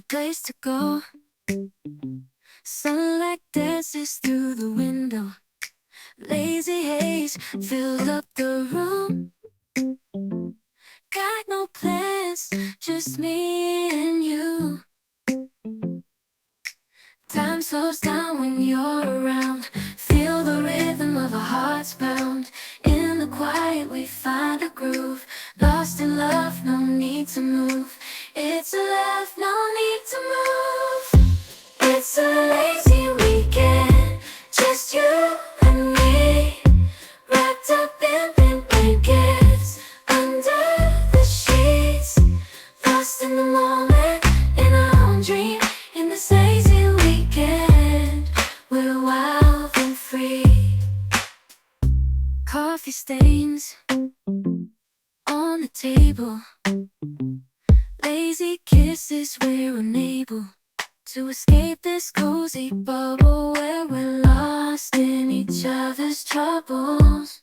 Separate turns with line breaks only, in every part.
place to go. Sunlight dances through the window. Lazy haze filled up the room. Got no plans, just me and you. Time slows down when you're around. Feel the rhythm of our hearts pound. In the quiet we find a groove. Lost in love, no need to move. It's a love, no need to move. It's a lazy weekend, just you and me. Wrapped up in pink blankets, under the sheets. Lost in the moment, in our own dream. In this lazy weekend, we're wild and free. Coffee stains on the table. Lazy kisses, we're unable to escape this cozy bubble where we're lost in each other's troubles.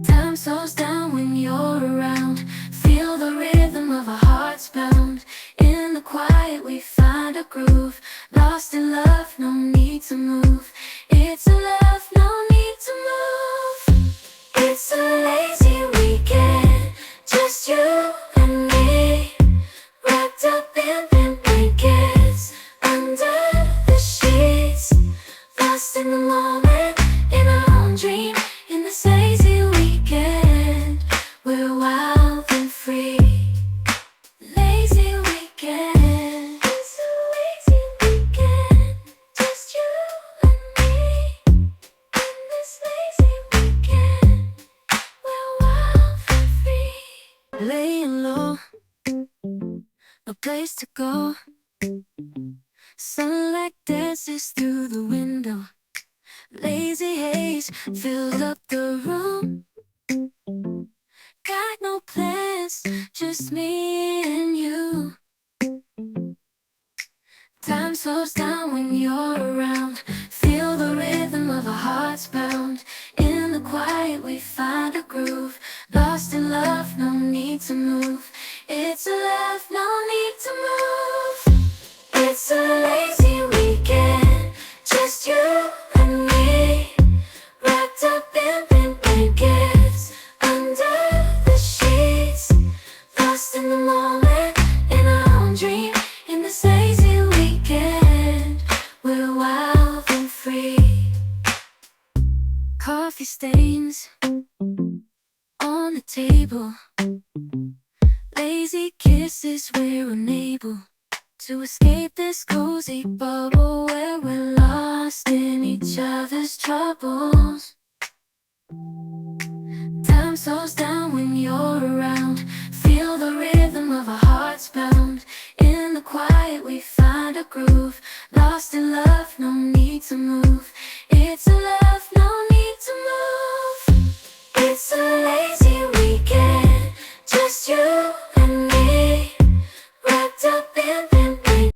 Time slows down when you're around. Feel the rhythm of our hearts pound. In the quiet we find a groove. Lost in love, no need to move. It's a love, no need to move. It's a lazy weekend, just you and me. Wrapped up in pink blankets, under the sheets. Lost in the moment, in our own dream. In this lazy weekend, we're wild and free. Lazy weekend, it's a lazy weekend, just you and me. In this lazy weekend, we're wild and free. Laying low, no place to go. Sunlight dances through the window. Lazy haze filled up the room. Got no plans, just me and you. Time slows down when you're around. Feel the rhythm of our hearts pound. In the quiet we find a groove. Lost in love, no need to move. It's a love, no need to move. It's a lazy weekend, just you and me. Wrapped up in pink blankets, under the sheets. Lost in the moment, in our own dream. In this lazy weekend, we're wild and free. Coffee stains on the table. Lazy kisses, we're unable to escape this cozy bubble where we're lost in each other's troubles. Time slows down when you're around. Feel the rhythm of our hearts pound. In the quiet we find a groove. Lost in love, no need to move. It's a love.